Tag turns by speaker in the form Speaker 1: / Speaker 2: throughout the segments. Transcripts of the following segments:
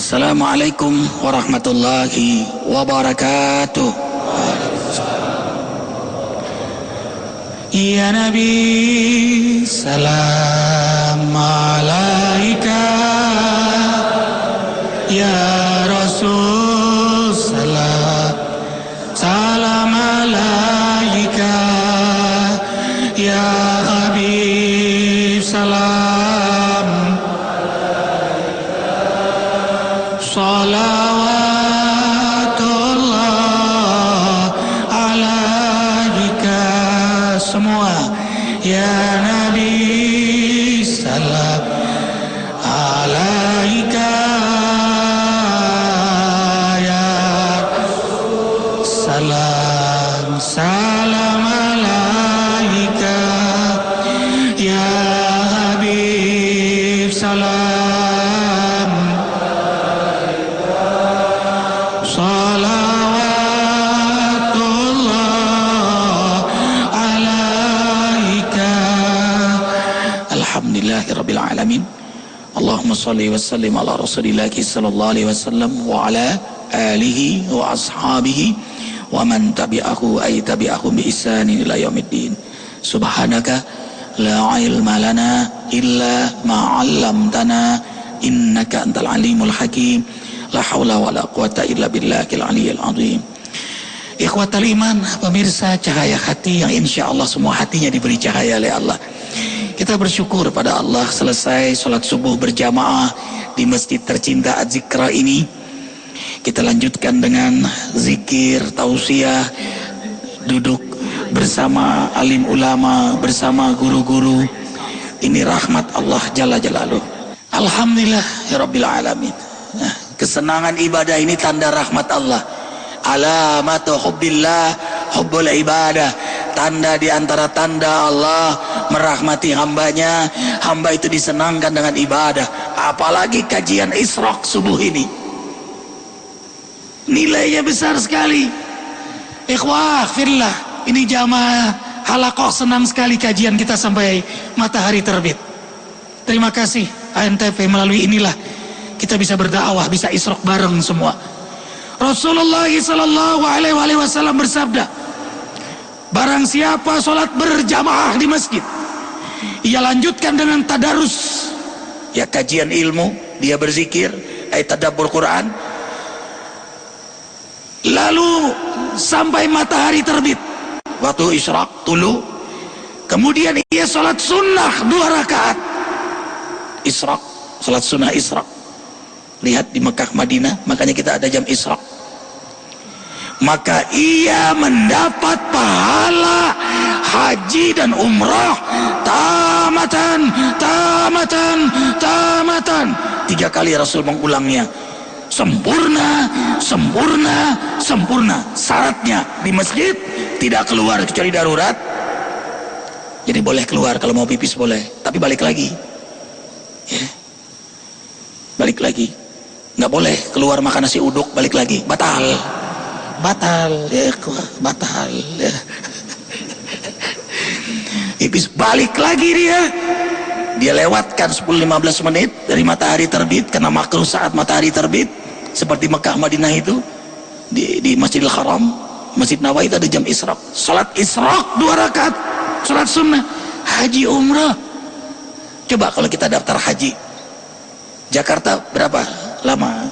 Speaker 1: Assalamualaikum warahmatullahi wabarakatuh. Ya Nabi, salam alaika. Ya Rasul, salam alaika. Ya Habib, salam salawatullah alaika. Semua ya Nabi, salam alaika. Ya salam salam alaika. Ya Habib, salam salawatullah alaika. Alhamdulillahirabbil alamin. Allahumma shalli wa sallim ala Rasulillah sallallahu alaihi wasallam wa ala alihi wa ashabihi wa man tabi'ahu ay tabi'ahum bi ihsanin ila yaumiddin. Subhanaka la ilma lana illa ma 'allamtana innaka antal alimul hakim. La haula wala quwata illa billahil aliyyil azim. Ikhwatal iman, pemirsa Cahaya Hati yang insya Allah semua hatinya diberi cahaya oleh Allah. Kita bersyukur pada Allah selesai sholat subuh berjamaah di masjid tercinta Az-Zikra ini. Kita lanjutkan dengan zikir, tausiah, duduk bersama alim ulama, bersama guru-guru. Ini rahmat Allah Jalla Jalaluh. Alhamdulillah ya Rabbil Alamin. Nah, kesenangan ibadah ini tanda rahmat Allah. Alamatu hubbillah hubbul ibadah. Tanda di antara tanda Allah merahmati hambanya, hamba itu disenangkan dengan ibadah. Apalagi kajian Isyraq subuh ini, nilainya besar sekali. Ikhwah fillah, ini jamaah halaqah senang sekali kajian kita sampai matahari terbit. Terima kasih ANTV, melalui inilah kita bisa berdakwah, bisa Isyraq bareng semua. Rasulullah sallallahu alaihi wasallam bersabda, barang siapa sholat berjamaah di masjid, ia lanjutkan dengan tadarus, ya kajian ilmu, dia berzikir, tadabbur Quran, lalu sampai matahari terbit, waktu Isyraq tulu, kemudian ia sholat sunnah 2 rakaat Isyraq, sholat sunnah Isyraq. Lihat di Mekah Madinah, makanya kita ada jam Isyraq. Maka ia mendapat pahala haji dan umrah tamatan, tamatan, tamatan. 3 kali Rasul mengulangnya. Sempurna, sempurna, sempurna. Syaratnya di masjid tidak keluar kecuali darurat. Jadi boleh keluar kalau mau pipis boleh, tapi balik lagi. Ya. Balik lagi. Nggak boleh keluar makan nasi uduk balik lagi, batal, batal, ya, batal. Ya. Ibis balik lagi dia lewatkan 10-15 menit dari matahari terbit, karena makruh saat matahari terbit, seperti Mekah Madinah itu di Masjidil Haram, Masjid Nawawi itu ada jam Isyraq, salat Isyraq 2 rakaat, salat sunnah. Haji umrah, coba kalau kita daftar haji Jakarta berapa lama?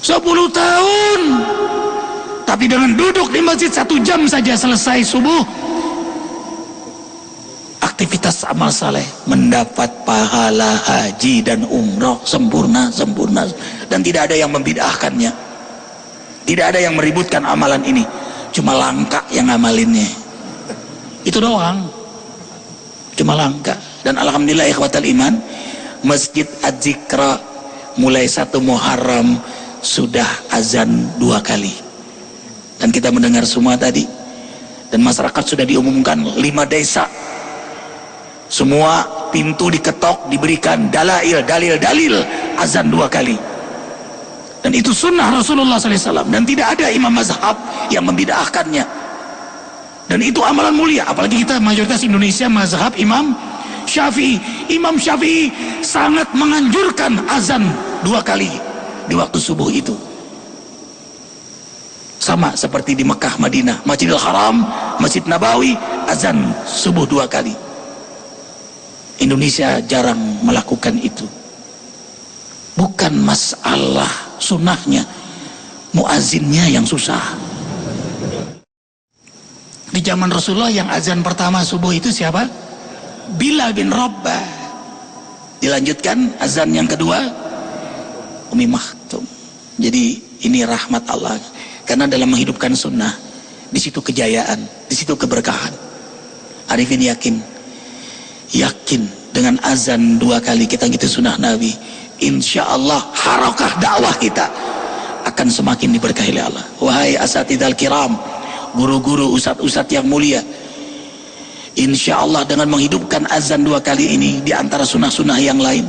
Speaker 1: 10 tahun. Tapi dengan duduk di masjid 1 jam saja selesai subuh, aktivitas amal saleh, mendapat pahala haji dan umrah sempurna, sempurna, dan tidak ada yang membid'ahkannya, tidak ada yang meributkan amalan ini, cuma langka yang ngamalinnya, itu doang, cuma langka. Dan alhamdulillah ikhwatal iman, Masjid Az-Zikra mulai 1 Muharram sudah azan 2 kali, dan kita mendengar semua tadi, dan masyarakat sudah diumumkan 5 desa semua pintu diketok, diberikan dalail, dalil azan 2 kali, dan itu sunnah Rasulullah SAW, dan tidak ada imam mazhab yang membid'ahkannya, dan itu amalan mulia. Apalagi kita mayoritas Indonesia mazhab Imam Syafi'i. Imam Syafi'i sangat menganjurkan azan 2 kali di waktu subuh itu. Sama seperti di Mekah, Madinah, Masjidil Haram, Masjid Nabawi, azan subuh 2 kali. Indonesia jarang melakukan itu. Bukan masalah sunnahnya, muazzinnya yang susah. Di zaman Rasulullah yang azan pertama subuh itu siapa? Bilal bin Rabah. Dilanjutkan azan yang kedua Umi Maktum. Jadi ini rahmat Allah. Karena dalam menghidupkan sunnah, di situ kejayaan, di situ keberkahan. Arifin yakin dengan azan 2 kali kita gitu sunnah Nabi, insya Allah harakah dakwah kita akan semakin diberkahi oleh Allah. Wahai asatidal kiram, guru-guru, ustadz-ustadz yang mulia, insya Allah dengan menghidupkan azan 2 kali ini di antara sunnah-sunnah yang lain,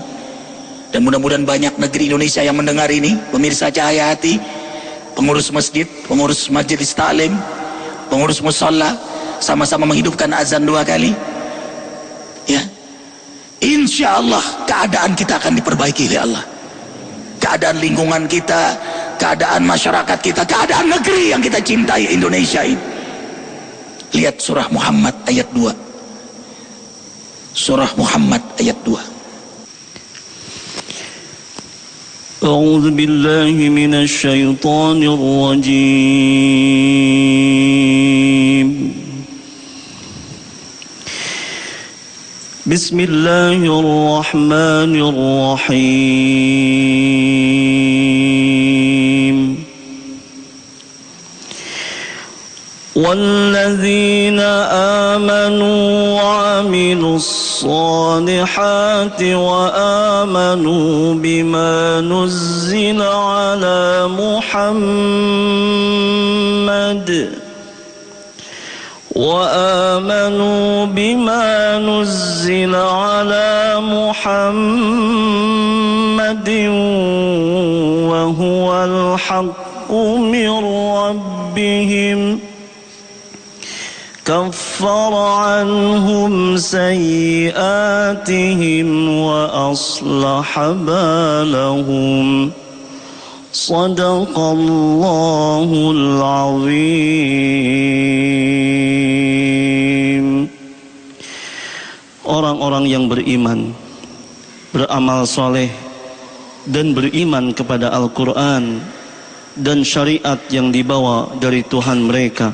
Speaker 1: dan mudah-mudahan banyak negeri Indonesia yang mendengar ini, pemirsa Cahaya Hati, pengurus masjid, pengurus majelis taklim, pengurus musalla, sama-sama menghidupkan azan 2 kali, ya, insya Allah keadaan kita akan diperbaiki oleh Allah. Keadaan lingkungan kita, keadaan masyarakat kita, keadaan negeri yang kita cintai, Indonesia ini. Lihat surah Muhammad ayat 2. Surah Muhammad ayat 2.
Speaker 2: أعوذ بالله من الشيطان الرجيم بسم الله الرحمن الرحيم والذين آمنوا وعملوا الصالحات وآمنوا بما نزل على محمد وهو الحق من ربهم كفر عنهم سيئاتهم وأصلح بالهم صدق الله العظيم. Orang-orang yang beriman, beramal soleh, dan beriman kepada Al-Quran dan syariat yang dibawa dari Tuhan mereka,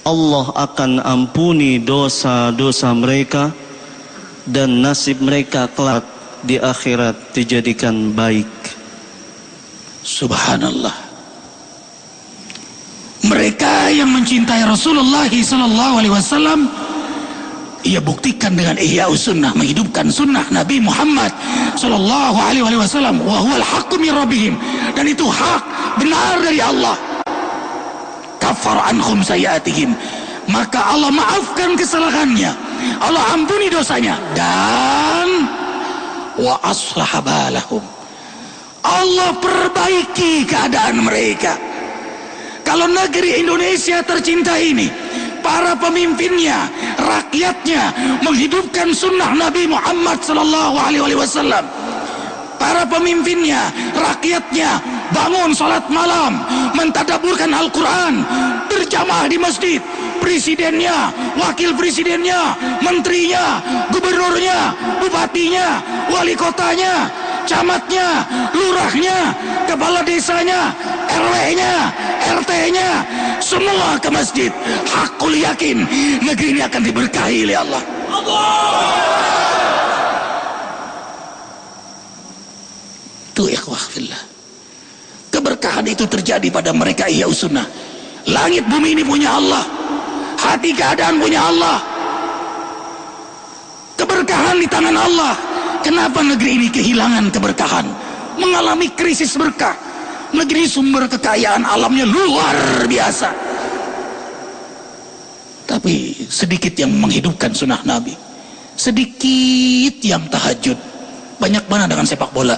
Speaker 2: Allah akan ampuni dosa-dosa mereka dan nasib mereka kelak di akhirat dijadikan baik.
Speaker 1: Subhanallah. Mereka yang mencintai Rasulullah SAW, ia buktikan dengan Ihya'us Sunnah, menghidupkan sunnah Nabi Muhammad SAW. Wa huwal haqqu min rabbihim, dan itu hak benar dari Allah. Kafar anhum sayiatihim, maka Allah maafkan kesalahannya, Allah ampuni dosanya, dan wa aslaha balahum, Allah perbaiki keadaan mereka. Kalau negeri Indonesia tercinta ini, para pemimpinnya, rakyatnya menghidupkan sunnah Nabi Muhammad SAW, para pemimpinnya, rakyatnya bangun salat malam, mentadaburkan Al-Quran, berjamaah di masjid, presidennya, wakil presidennya, menterinya, gubernurnya, bupatinya, wali kotanya, camatnya, lurahnya, kepala desanya, RW-nya, RT-nya, semua ke masjid. Hakul yakin negeri ini akan diberkahi oleh Allah. Itu ikhwah fillah. Keberkahan itu terjadi pada mereka Ihya'us Sunnah. Langit bumi ini punya Allah, hati keadaan punya Allah, keberkahan di tangan Allah. Kenapa negeri ini kehilangan keberkahan, mengalami krisis berkah? Negeri sumber kekayaan alamnya luar biasa, tapi sedikit yang menghidupkan sunnah Nabi, sedikit yang tahajud. Banyak mana dengan sepak bola?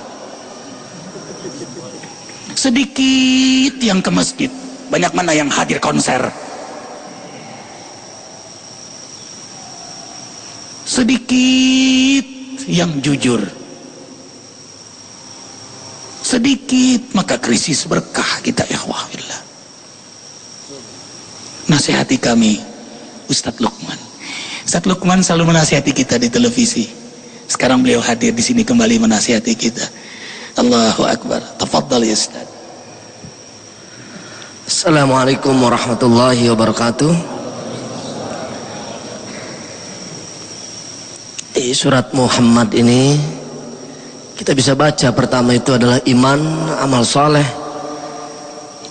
Speaker 1: Sedikit yang ke masjid, banyak mana yang hadir konser? sedikit yang jujur, sedikit maka krisis berkah kita ikhwah fillah. Nasihati kami Ustadz Lukman. Ustadz Lukman selalu menasihati kita di televisi. Sekarang beliau hadir di sini kembali menasihati kita. Allahu Akbar. Tafadhal ya Ustadz.
Speaker 3: Assalamualaikum warahmatullahi wabarakatuh. Di surat Muhammad ini kita bisa baca pertama itu adalah iman, amal soleh.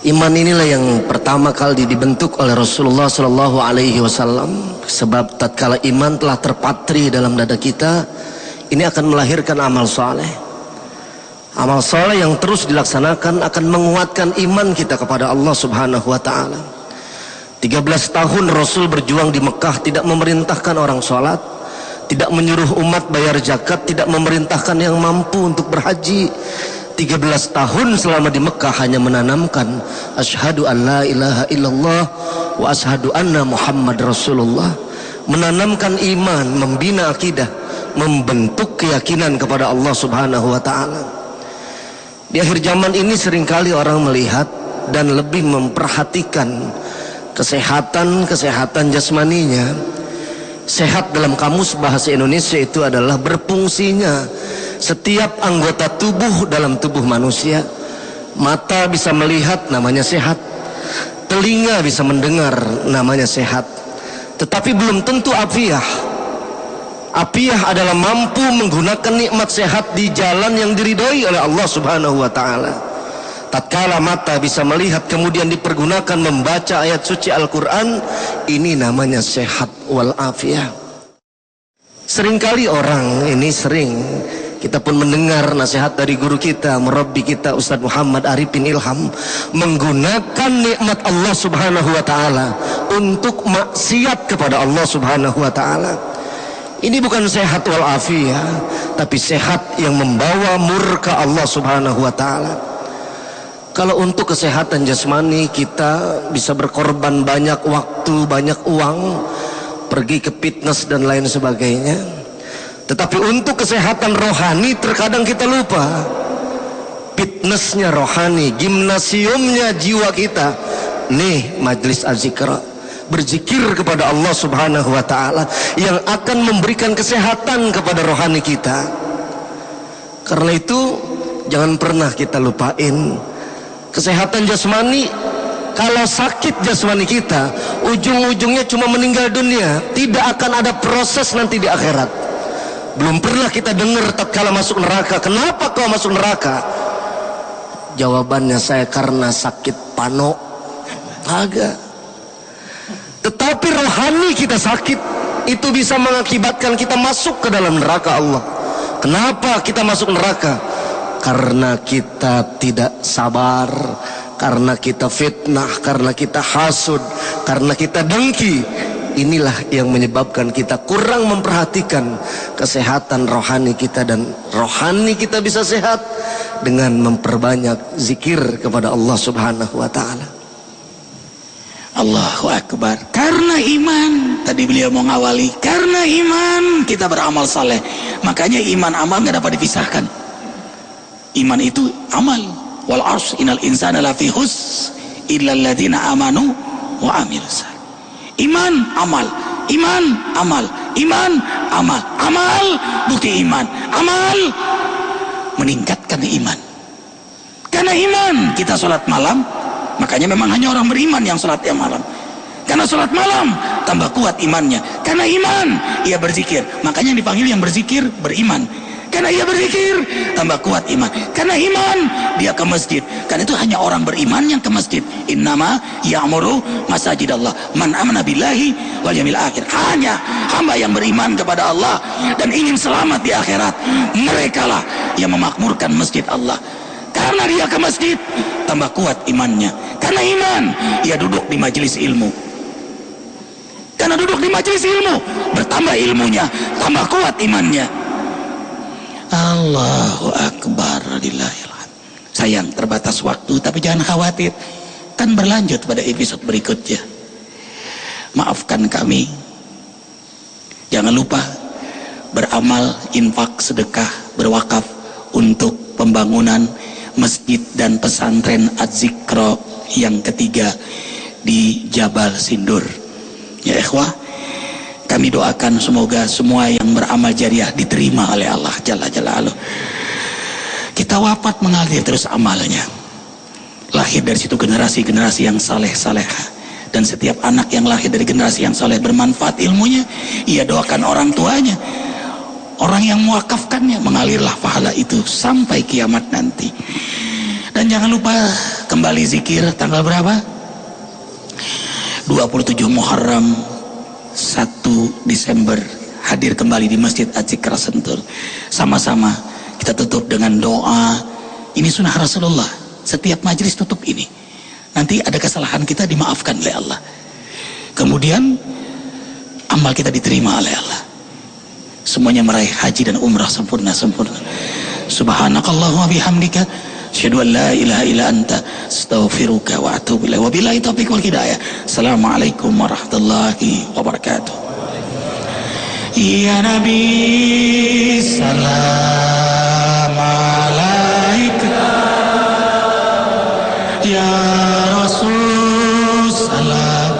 Speaker 3: Iman inilah yang pertama kali dibentuk oleh Rasulullah Sallallahu Alaihi Wasallam. Sebab tatkala iman telah terpatri dalam dada kita, ini akan melahirkan amal soleh. Amal soleh yang terus dilaksanakan akan menguatkan iman kita kepada Allah Subhanahu Wa Taala. 13 tahun Rasul berjuang di Mekah, tidak memerintahkan orang sholat, tidak menyuruh umat bayar zakat, tidak memerintahkan yang mampu untuk berhaji. 13 tahun selama di Mekah hanya menanamkan asyhadu an la ilaha illallah wa asyhadu anna Muhammad Rasulullah, menanamkan iman, membina akidah, membentuk keyakinan kepada Allah Subhanahu wa taala. Di akhir zaman ini seringkali orang melihat dan lebih memperhatikan kesehatan jasmaninya. Sehat dalam kamus bahasa Indonesia itu adalah berfungsinya setiap anggota tubuh dalam tubuh manusia. Mata bisa melihat, namanya sehat. Telinga bisa mendengar, namanya sehat. Tetapi belum tentu afiah. Afiah adalah mampu menggunakan nikmat sehat di jalan yang diridhoi oleh Allah Subhanahu wa taala. Tatkala mata bisa melihat kemudian dipergunakan membaca ayat suci Al-Quran, ini namanya sehat wal afiyah. Seringkali orang ini kita pun mendengar nasihat dari guru kita, murabbi kita Ustadz Muhammad Arifin Ilham, menggunakan nikmat Allah Subhanahu wa taala untuk maksiat kepada Allah Subhanahu wa taala. Ini bukan sehat wal afiyah, tapi sehat yang membawa murka Allah Subhanahu wa taala. Kalau untuk kesehatan jasmani kita bisa berkorban banyak waktu, banyak uang, pergi ke fitness dan lain sebagainya. Tetapi untuk kesehatan rohani terkadang kita lupa. Fitnessnya rohani, gimnasiumnya jiwa kita. Nih majlis az-zikra, berzikir kepada Allah Subhanahu wa taala yang akan memberikan kesehatan kepada rohani kita. Karena itu jangan pernah kita lupain kesehatan jasmani. Kalau sakit jasmani kita, ujung-ujungnya cuma meninggal dunia, tidak akan ada proses nanti di akhirat. Belum pernah kita dengar tatkala masuk neraka, kenapa kau masuk neraka? Jawabannya, saya karena sakit pano. Agak. Tetapi rohani kita sakit, itu bisa mengakibatkan kita masuk ke dalam neraka Allah. Kenapa kita masuk neraka? Karena kita tidak sabar, karena kita fitnah, karena kita hasud, karena kita dengki. Inilah yang menyebabkan kita kurang memperhatikan kesehatan rohani kita. Dan rohani kita bisa sehat dengan memperbanyak zikir kepada Allah Subhanahu wa ta'ala.
Speaker 1: Allahu Akbar. Karena iman, tadi beliau mau ngawali, karena iman kita beramal saleh. Makanya iman amal gak dapat dipisahkan. Iman itu amal. Wal ars innal insana lafi hus illa alladziina amanu wa amilus. Iman amal, iman amal, iman amal, amal bukti iman, amal meningkatkan iman. Karena iman kita sholat malam, makanya memang hanya orang beriman yang sholatnya malam. Karena sholat malam tambah kuat imannya. Karena iman ia berzikir, makanya yang dipanggil yang berzikir beriman. Karena ia berzikir tambah kuat iman. Karena iman dia ke masjid. Karena itu hanya orang beriman yang ke masjid. Innama ya'muru masajidallah man amana billahi wal yawmil akhir. Hanya hamba yang beriman kepada Allah dan ingin selamat di akhirat, merekalah yang memakmurkan masjid Allah. Karena dia ke masjid tambah kuat imannya. Karena iman ia duduk di majelis ilmu. Karena duduk di majelis ilmu bertambah ilmunya, tambah kuat imannya. Allahu Akbar. Sayang terbatas waktu, tapi jangan khawatir, kan berlanjut pada episode berikutnya. Maafkan kami. Jangan lupa beramal, infak, sedekah, berwakaf untuk pembangunan masjid dan pesantren Az-Zikra yang ketiga di Jabal Sindur. Ya ikhwah, kami doakan semoga semua yang beramal jariah diterima oleh Allah Jalla Jalaluh. Kita wafat mengalir terus amalnya, lahir dari situ generasi-generasi yang saleh-saleh, dan setiap anak yang lahir dari generasi yang saleh bermanfaat ilmunya, ia doakan orang tuanya, orang yang mewakafkannya, mengalirlah pahala itu sampai kiamat nanti. Dan jangan lupa kembali zikir tanggal berapa? 27 Muharram, 1 Desember hadir kembali di Masjid Az-Zikra Sentul. Sama-sama kita tutup dengan doa. Ini sunnah Rasulullah, setiap majelis tutup ini. Nanti ada kesalahan kita dimaafkan oleh Allah, kemudian amal kita diterima oleh Allah, semuanya meraih haji dan umrah sempurna. Subhanakallahumma bihamdika asyhadu an la ilaha illa anta astaghfiruka wa atubu ilaik. Wabillahi taufiq wal hidayah. Assalamualaikum warahmatullahi wabarakatuh. Ya Nabi salam alaika, ya Rasul salam